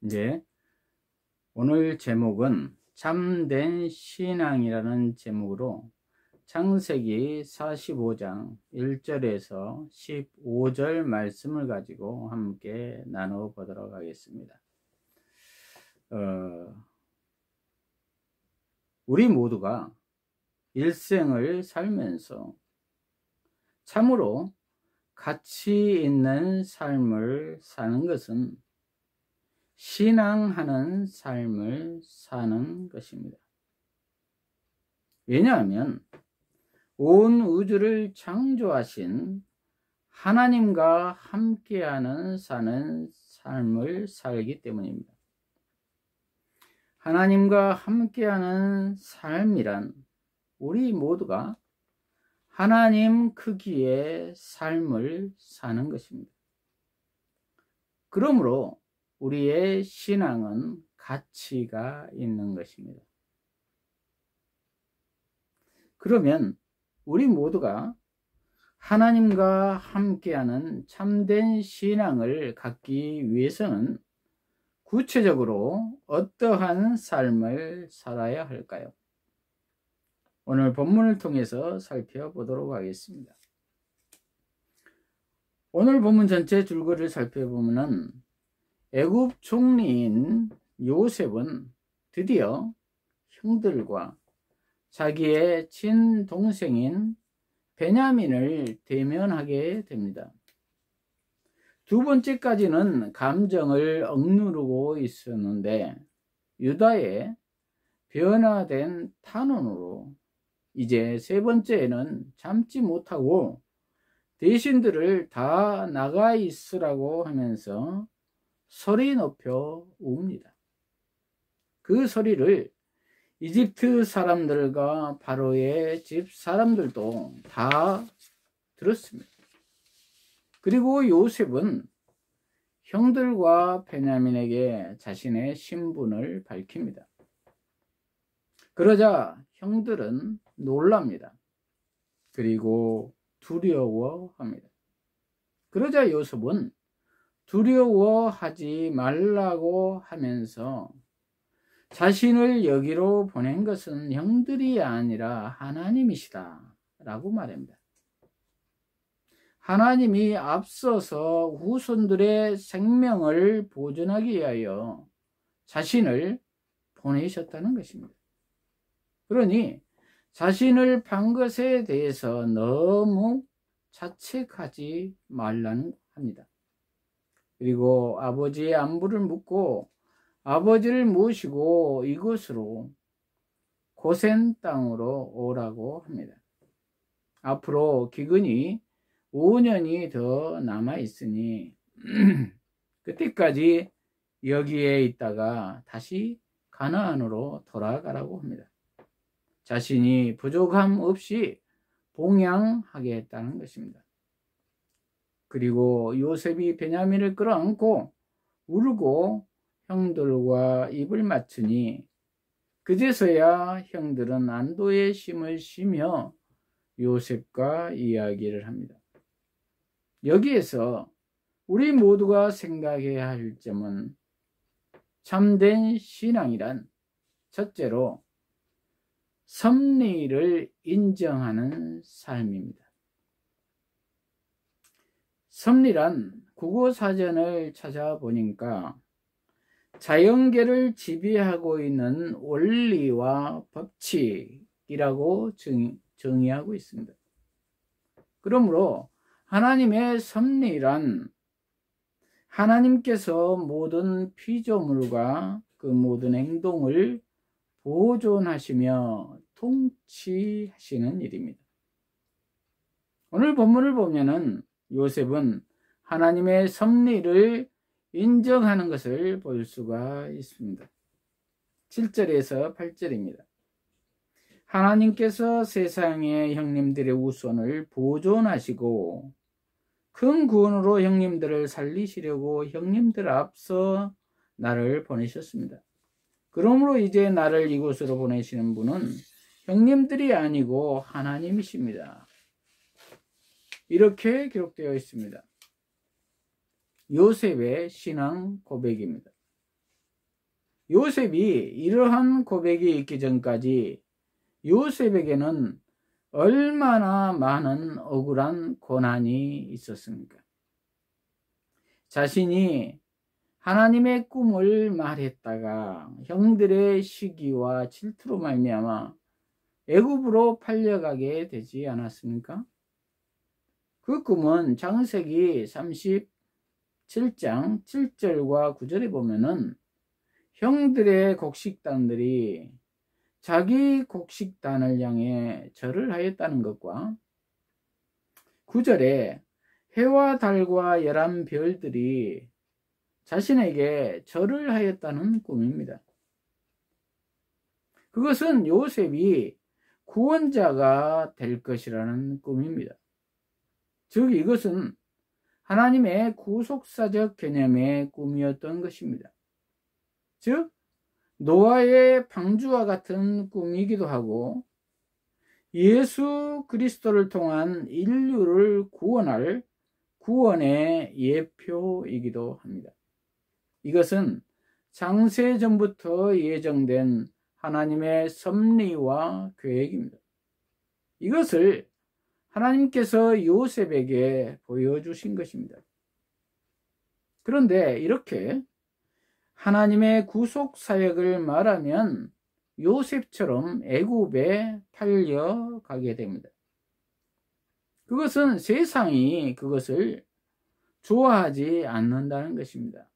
이제 오늘 제목은 참된 신앙이라는 제목으로 창세기 45장 1절에서 15절 말씀을 가지고 함께 나눠 보도록 하겠습니다. 우리 모두가 일생을 살면서 참으로 가치 있는 삶을 사는 것은 신앙하는 삶을 사는 것입니다. 왜냐하면 온 우주를 창조하신 하나님과 함께하는 사는 삶을 살기 때문입니다. 하나님과 함께하는 삶이란 우리 모두가 하나님 크기의 삶을 사는 것입니다. 그러므로 우리의 신앙은 가치가 있는 것입니다. 그러면 우리 모두가 하나님과 함께하는 참된 신앙을 갖기 위해서는 구체적으로 어떠한 삶을 살아야 할까요? 오늘 본문을 통해서 살펴보도록 하겠습니다. 오늘 본문 전체 줄거리를 살펴보면 애굽 총리인 요셉은 드디어 형들과 자기의 친동생인 베냐민을 대면하게 됩니다. 두 번째까지는 감정을 억누르고 있었는데 유다의 변화된 탄원으로 이제 세 번째에는 참지 못하고 대신들을 다 나가 있으라고 하면서 소리 높여 웁니다. 그 소리를 이집트 사람들과 바로의 집 사람들도 다 들었습니다. 그리고 요셉은 형들과 베냐민에게 자신의 신분을 밝힙니다. 그러자 형들은 놀랍니다. 그리고 두려워합니다. 그러자 요셉은 두려워하지 말라고 하면서 자신을 여기로 보낸 것은 형들이 아니라 하나님이시다 라고 말합니다. 하나님이 앞서서 후손들의 생명을 보존하기 위하여 자신을 보내셨다는 것입니다. 그러니 자신을 판 것에 대해서 너무 자책하지 말라는 합니다. 그리고 아버지의 안부를 묻고 아버지를 모시고 이곳으로 고센 땅으로 오라고 합니다. 앞으로 기근이 5년이 더 남아 있으니 그때까지 여기에 있다가 다시 가나안으로 돌아가라고 합니다. 자신이 부족함 없이 봉양하겠다는 것입니다. 그리고 요셉이 베냐민을 끌어안고 울고 형들과 입을 맞추니 그제서야 형들은 안도의 심을 쉬며 요셉과 이야기를 합니다. 여기에서 우리 모두가 생각해야 할 점은 참된 신앙이란 첫째로 섭리를 인정하는 삶입니다. 섭리란 국어사전을 찾아보니까 자연계를 지배하고 있는 원리와 법칙이라고 정의하고 있습니다. 그러므로 하나님의 섭리란 하나님께서 모든 피조물과 그 모든 행동을 보존하시며 통치하시는 일입니다. 오늘 본문을 보면은 요셉은 하나님의 섭리를 인정하는 것을 볼 수가 있습니다. 7절에서 8절입니다. 하나님께서 세상의 형님들의 우선을 보존하시고 큰 구원으로 형님들을 살리시려고 형님들 앞서 나를 보내셨습니다. 그러므로 이제 나를 이곳으로 보내시는 분은 형님들이 아니고 하나님이십니다. 이렇게 기록되어 있습니다. 요셉의 신앙 고백입니다. 요셉이 이러한 고백이 있기 전까지 요셉에게는 얼마나 많은 억울한 고난이 있었습니까? 자신이 하나님의 꿈을 말했다가 형들의 시기와 질투로 말미암아 애굽으로 팔려가게 되지 않았습니까? 그 꿈은 창세기 37장 7절과 9절에 보면은 형들의 곡식단들이 자기 곡식단을 향해 절을 하였다는 것과 9절에 해와 달과 11별들이 자신에게 절을 하였다는 꿈입니다. 그것은 요셉이 구원자가 될 것이라는 꿈입니다. 즉 이것은 하나님의 구속사적 개념의 꿈이었던 것입니다. 즉 노아의 방주와 같은 꿈이기도 하고 예수 그리스도를 통한 인류를 구원할 구원의 예표이기도 합니다. 이것은 창세전부터 예정된 하나님의 섭리와 계획입니다. 이것을 하나님께서 요셉에게 보여주신 것입니다. 그런데 이렇게 하나님의 구속 사역을 말하면 요셉처럼 애굽에 팔려가게 됩니다. 그것은 세상이 그것을 좋아하지 않는다는 것입니다.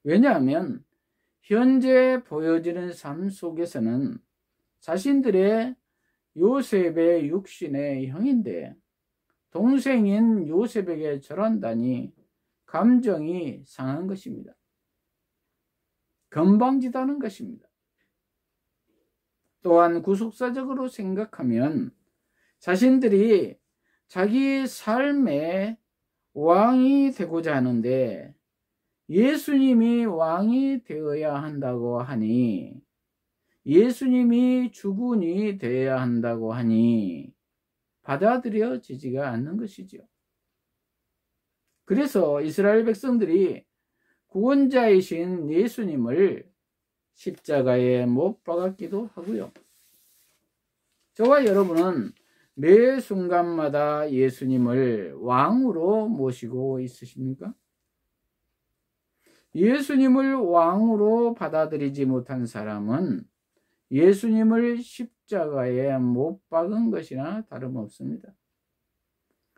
왜냐하면 현재 보여지는 삶 속에서는 자신들의 요셉의 육신의 형인데 동생인 요셉에게 절한다니 감정이 상한 것입니다. 건방지다는 것입니다. 또한 구속사적으로 생각하면 자신들이 자기 삶의 왕이 되고자 하는데 예수님이 왕이 되어야 한다고 하니 예수님이 주군이 되어야 한다고 하니 받아들여지지가 않는 것이죠. 그래서 이스라엘 백성들이 구원자이신 예수님을 십자가에 못 박았기도 하고요. 저와 여러분은 매 순간마다 예수님을 왕으로 모시고 있으십니까? 예수님을 왕으로 받아들이지 못한 사람은 예수님을 십자가에 못 박은 것이나 다름없습니다.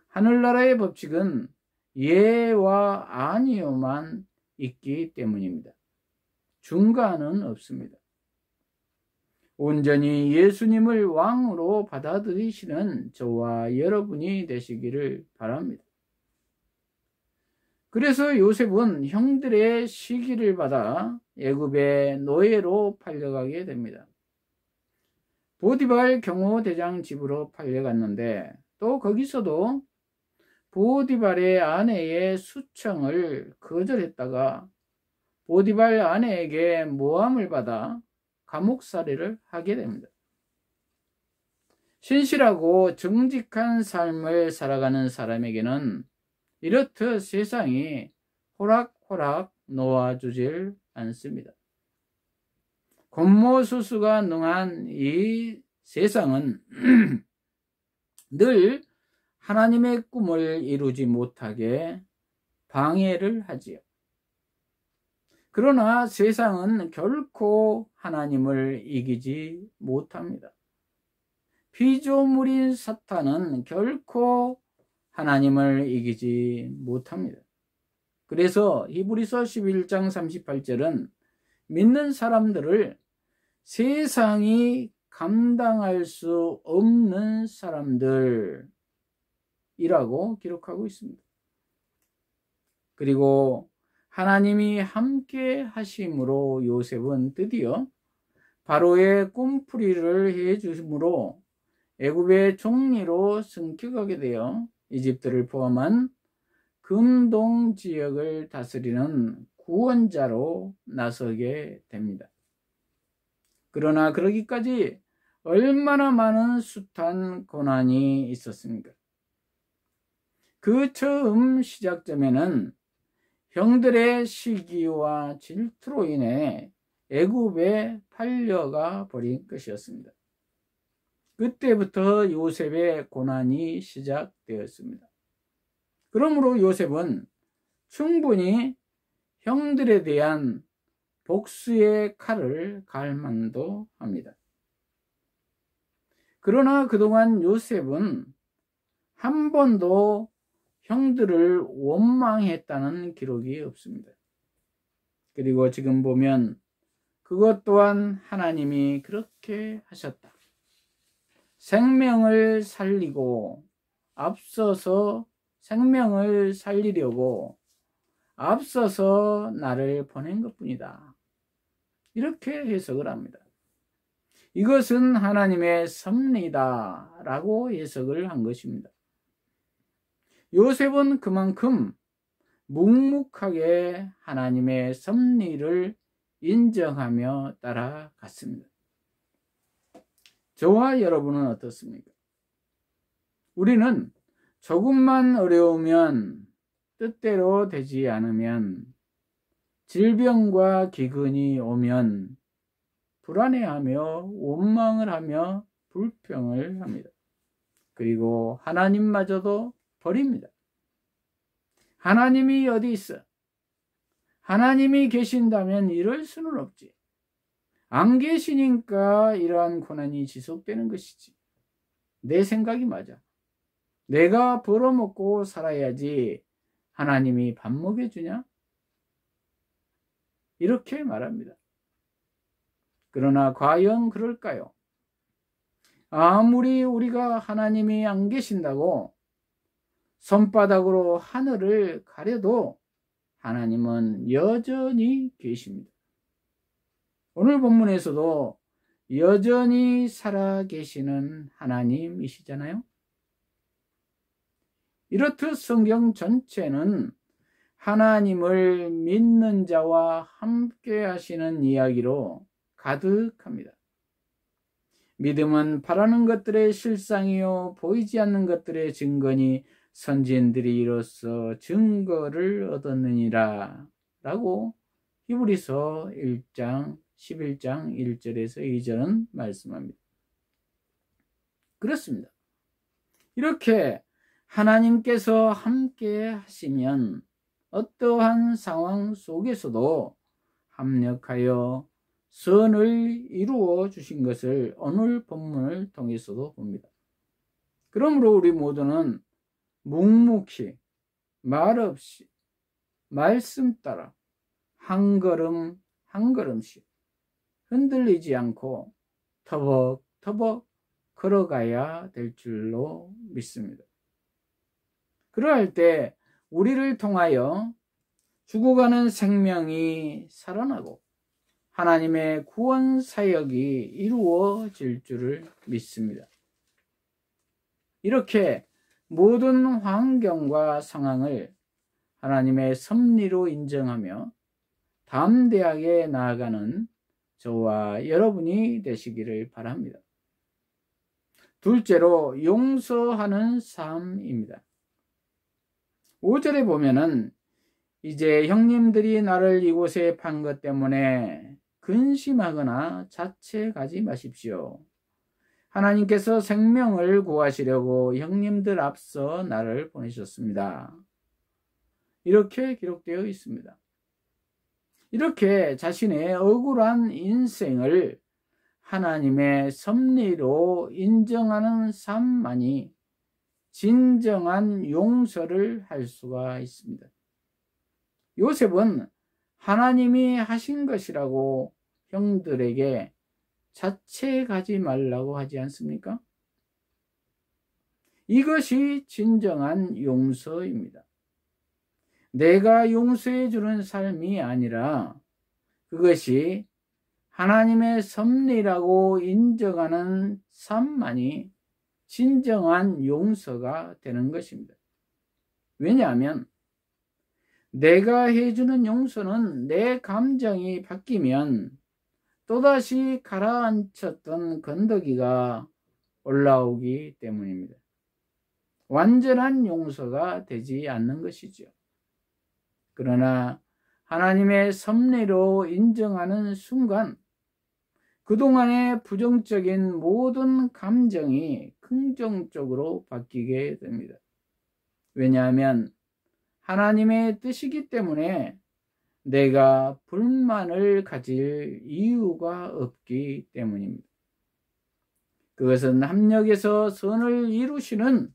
하늘나라의 법칙은 예와 아니요만 있기 때문입니다. 중간은 없습니다. 온전히 예수님을 왕으로 받아들이시는 저와 여러분이 되시기를 바랍니다. 그래서 요셉은 형들의 시기를 받아 애굽의 노예로 팔려가게 됩니다. 보디발 경호대장 집으로 팔려갔는데 또 거기서도 보디발의 아내의 수청을 거절했다가 보디발 아내에게 모함을 받아 감옥살이를 하게 됩니다. 신실하고 정직한 삶을 살아가는 사람에게는 이렇듯 세상이 호락호락 놓아주질 않습니다. 곤모수수가 능한 이 세상은 늘 하나님의 꿈을 이루지 못하게 방해를 하지요. 그러나 세상은 결코 하나님을 이기지 못합니다. 피조물인 사탄은 결코 하나님을 이기지 못합니다. 그래서 히브리서 11장 38절은 믿는 사람들을 세상이 감당할 수 없는 사람들이라고 기록하고 있습니다. 그리고 하나님이 함께 하심으로 요셉은 드디어 바로의 꿈풀이를 해 주심으로 애굽의 총리로 승격하게 되어 이집트를 포함한 금동 지역을 다스리는 구원자로 나서게 됩니다. 그러나 그러기까지 얼마나 많은 숱한 고난이 있었습니까? 그 처음 시작점에는 형들의 시기와 질투로 인해 애굽에 팔려가 버린 것이었습니다. 그때부터 요셉의 고난이 시작되었습니다. 그러므로 요셉은 충분히 형들에 대한 복수의 칼을 갈 만도 합니다. 그러나 그동안 요셉은 한 번도 형들을 원망했다는 기록이 없습니다. 그리고 지금 보면 그것 또한 하나님이 그렇게 하셨다. 생명을 살리려고 앞서서 나를 보낸 것뿐이다. 이렇게 해석을 합니다. 이것은 하나님의 섭리다 라고 해석을 한 것입니다. 요셉은 그만큼 묵묵하게 하나님의 섭리를 인정하며 따라갔습니다. 저와 여러분은 어떻습니까? 우리는 조금만 어려우면, 뜻대로 되지 않으면, 질병과 기근이 오면 불안해하며 원망을 하며 불평을 합니다. 그리고 하나님마저도 버립니다. 하나님이 어디 있어? 하나님이 계신다면 이럴 수는 없지. 안 계시니까 이러한 고난이 지속되는 것이지. 내 생각이 맞아. 내가 벌어먹고 살아야지 하나님이 밥 먹여주냐? 이렇게 말합니다. 그러나 과연 그럴까요? 아무리 우리가 하나님이 안 계신다고 손바닥으로 하늘을 가려도 하나님은 여전히 계십니다. 오늘 본문에서도 여전히 살아계시는 하나님이시잖아요. 이렇듯 성경 전체는 하나님을 믿는 자와 함께 하시는 이야기로 가득합니다. 믿음은 바라는 것들의 실상이요 보이지 않는 것들의 증거니 선지자들이 이로써 증거를 얻었느니라 라고 히브리서 1장 11장 1절에서 2절은 말씀합니다. 그렇습니다. 이렇게 하나님께서 함께 하시면 어떠한 상황 속에서도 합력하여 선을 이루어 주신 것을 오늘 본문을 통해서도 봅니다. 그러므로 우리 모두는 묵묵히 말없이 말씀 따라 한 걸음 한 걸음씩 흔들리지 않고 터벅터벅 걸어가야 될 줄로 믿습니다. 그러할 때 우리를 통하여 죽어가는 생명이 살아나고 하나님의 구원 사역이 이루어질 줄을 믿습니다. 이렇게 모든 환경과 상황을 하나님의 섭리로 인정하며 담대하게 나아가는 저와 여러분이 되시기를 바랍니다. 둘째로 용서하는 삶입니다. 5절에 보면은 이제 형님들이 나를 이곳에 판 것 때문에 근심하거나 자책하지 마십시오. 하나님께서 생명을 구하시려고 형님들 앞서 나를 보내셨습니다. 이렇게 기록되어 있습니다. 이렇게 자신의 억울한 인생을 하나님의 섭리로 인정하는 삶만이 진정한 용서를 할 수가 있습니다. 요셉은 하나님이 하신 것이라고 형들에게 자책하지 말라고 하지 않습니까? 이것이 진정한 용서입니다. 내가 용서해 주는 삶이 아니라 그것이 하나님의 섭리라고 인정하는 삶만이 진정한 용서가 되는 것입니다. 왜냐하면 내가 해주는 용서는 내 감정이 바뀌면 또다시 가라앉혔던 건더기가 올라오기 때문입니다. 완전한 용서가 되지 않는 것이죠. 그러나 하나님의 섭리로 인정하는 순간 그동안의 부정적인 모든 감정이 긍정적으로 바뀌게 됩니다. 왜냐하면 하나님의 뜻이기 때문에 내가 불만을 가질 이유가 없기 때문입니다. 그것은 합력에서 선을 이루시는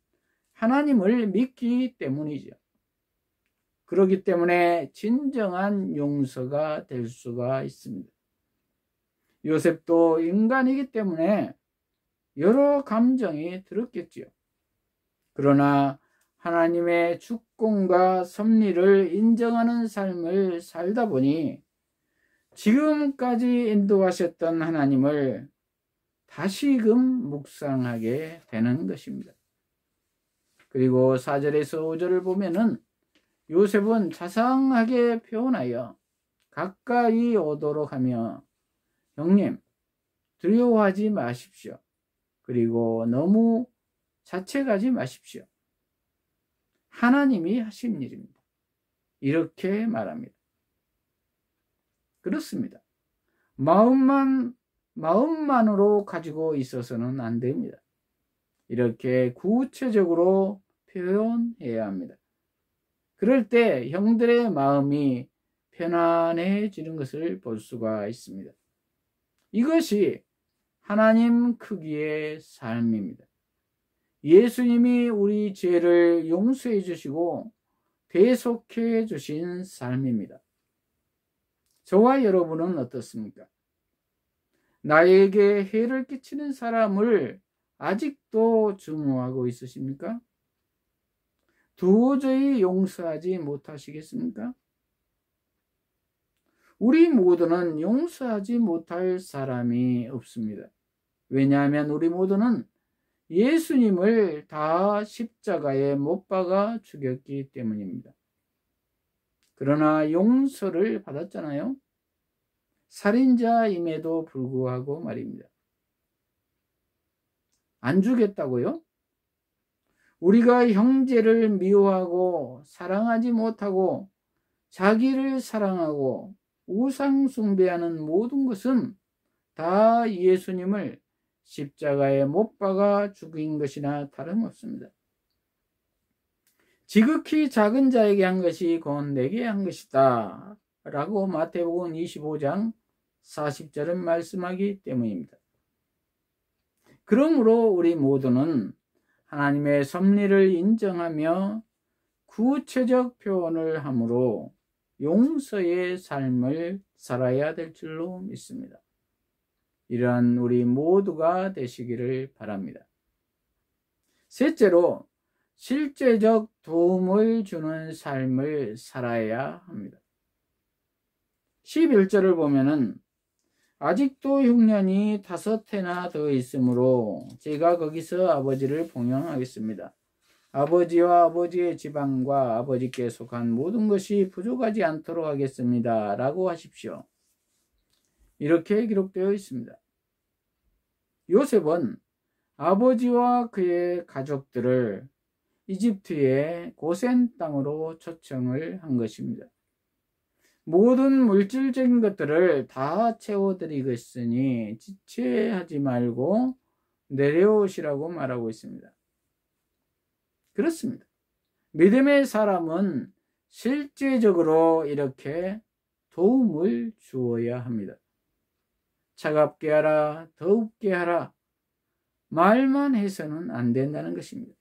하나님을 믿기 때문이죠. 그렇기 때문에 진정한 용서가 될 수가 있습니다. 요셉도 인간이기 때문에 여러 감정이 들었겠지요. 그러나 하나님의 주권과 섭리를 인정하는 삶을 살다 보니 지금까지 인도하셨던 하나님을 다시금 묵상하게 되는 것입니다. 그리고 4절에서 5절을 보면은 요셉은 자상하게 표현하여 가까이 오도록 하며 형님 두려워하지 마십시오. 그리고 너무 자책하지 마십시오. 하나님이 하신 일입니다. 이렇게 말합니다. 그렇습니다. 마음만으로 가지고 있어서는 안 됩니다. 이렇게 구체적으로 표현해야 합니다. 그럴 때 형들의 마음이 편안해지는 것을 볼 수가 있습니다. 이것이 하나님 크기의 삶입니다. 예수님이 우리 죄를 용서해 주시고 대속해 주신 삶입니다. 저와 여러분은 어떻습니까? 나에게 해를 끼치는 사람을 아직도 증오하고 있으십니까? 도저히 용서하지 못하시겠습니까? 우리 모두는 용서하지 못할 사람이 없습니다. 왜냐하면 우리 모두는 예수님을 다 십자가에 못 박아 죽였기 때문입니다. 그러나 용서를 받았잖아요. 살인자임에도 불구하고 말입니다. 안 죽였다고요? 우리가 형제를 미워하고 사랑하지 못하고 자기를 사랑하고 우상 숭배하는 모든 것은 다 예수님을 십자가에 못 박아 죽인 것이나 다름없습니다. 지극히 작은 자에게 한 것이 곧 내게 한 것이다 라고 마태복음 25장 40절은 말씀하기 때문입니다. 그러므로 우리 모두는 하나님의 섭리를 인정하며 구체적 표현을 함으로 용서의 삶을 살아야 될 줄로 믿습니다. 이러한 우리 모두가 되시기를 바랍니다. 셋째로 실제적 도움을 주는 삶을 살아야 합니다. 11절을 보면은 아직도 흉년이 5해나 더 있으므로 제가 거기서 아버지를 봉양하겠습니다. 아버지와 아버지의 지방과 아버지께 속한 모든 것이 부족하지 않도록 하겠습니다. 라고 하십시오. 이렇게 기록되어 있습니다. 요셉은 아버지와 그의 가족들을 이집트의 고센 땅으로 초청을 한 것입니다. 모든 물질적인 것들을 다 채워드리겠으니 지체하지 말고 내려오시라고 말하고 있습니다. 그렇습니다. 믿음의 사람은 실제적으로 이렇게 도움을 주어야 합니다. 차갑게 하라, 더웁게 하라, 말만 해서는 안 된다는 것입니다.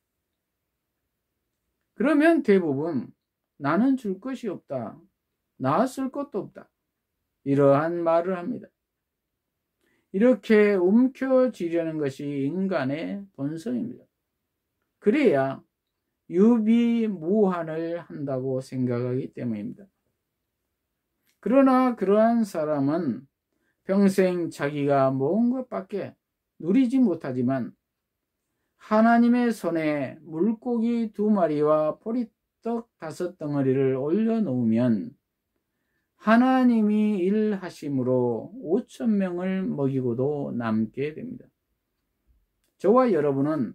그러면 대부분 나는 줄 것이 없다, 나쓸 것도 없다, 이러한 말을 합니다. 이렇게 움켜쥐려는 것이 인간의 본성입니다. 그래야 유비무환을 한다고 생각하기 때문입니다. 그러나 그러한 사람은 평생 자기가 모은 것밖에 누리지 못하지만 하나님의 손에 물고기 2마리와 보리떡 5덩어리를 올려놓으면 하나님이 일하심으로 5,000명을 먹이고도 남게 됩니다. 저와 여러분은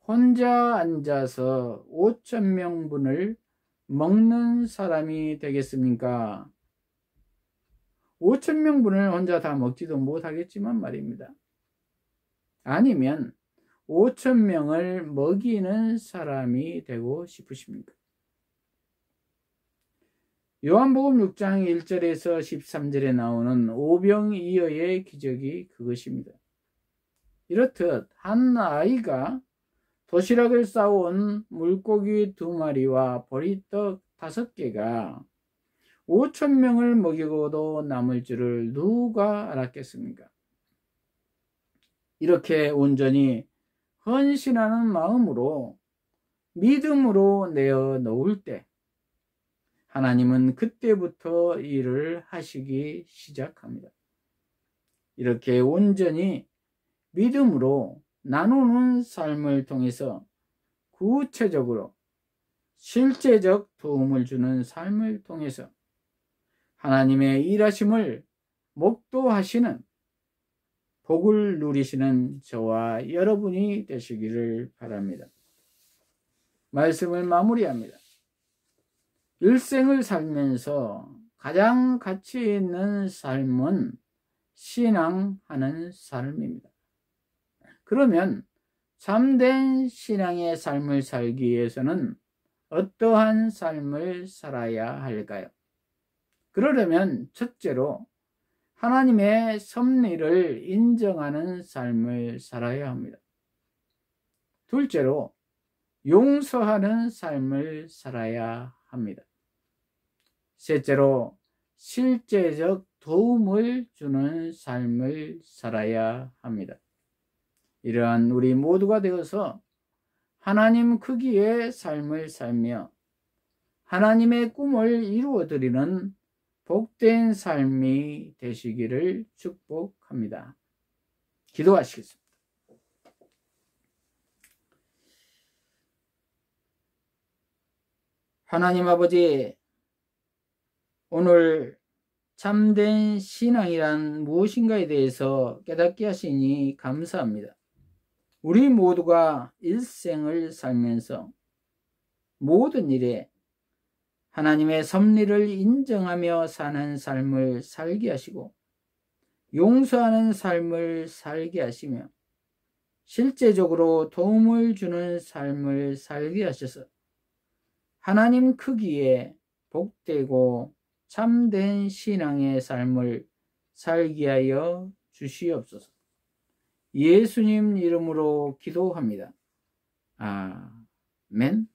혼자 앉아서 5,000명분을 먹는 사람이 되겠습니까? 5,000명분을 혼자 다 먹지도 못하겠지만 말입니다. 아니면 5,000명을 먹이는 사람이 되고 싶으십니까? 요한복음 6장 1절에서 13절에 나오는 오병이어의 기적이 그것입니다. 이렇듯 한 아이가 도시락을 싸온 물고기 2마리와 보리떡 5개가 5,000명을 먹이고도 남을 줄을 누가 알았겠습니까? 이렇게 온전히 헌신하는 마음으로 믿음으로 내어 놓을 때 하나님은 그때부터 일을 하시기 시작합니다. 이렇게 온전히 믿음으로 나누는 삶을 통해서 구체적으로 실제적 도움을 주는 삶을 통해서 하나님의 일하심을 목도하시는 복을 누리시는 저와 여러분이 되시기를 바랍니다. 말씀을 마무리합니다. 일생을 살면서 가장 가치 있는 삶은 신앙하는 삶입니다. 그러면 참된 신앙의 삶을 살기 위해서는 어떠한 삶을 살아야 할까요? 그러려면 첫째로 하나님의 섭리를 인정하는 삶을 살아야 합니다. 둘째로 용서하는 삶을 살아야 합니다. 셋째로 실제적 도움을 주는 삶을 살아야 합니다. 이러한 우리 모두가 되어서 하나님 크기의 삶을 살며 하나님의 꿈을 이루어드리는 복된 삶이 되시기를 축복합니다. 기도하시겠습니다. 하나님 아버지, 오늘 참된 신앙이란 무엇인가에 대해서 깨닫게 하시니 감사합니다. 우리 모두가 일생을 살면서 모든 일에 하나님의 섭리를 인정하며 사는 삶을 살게 하시고 용서하는 삶을 살게 하시며 실제적으로 도움을 주는 삶을 살게 하셔서 하나님 크기에 복되고 참된 신앙의 삶을 살게 하여 주시옵소서. 예수님 이름으로 기도합니다. 아멘.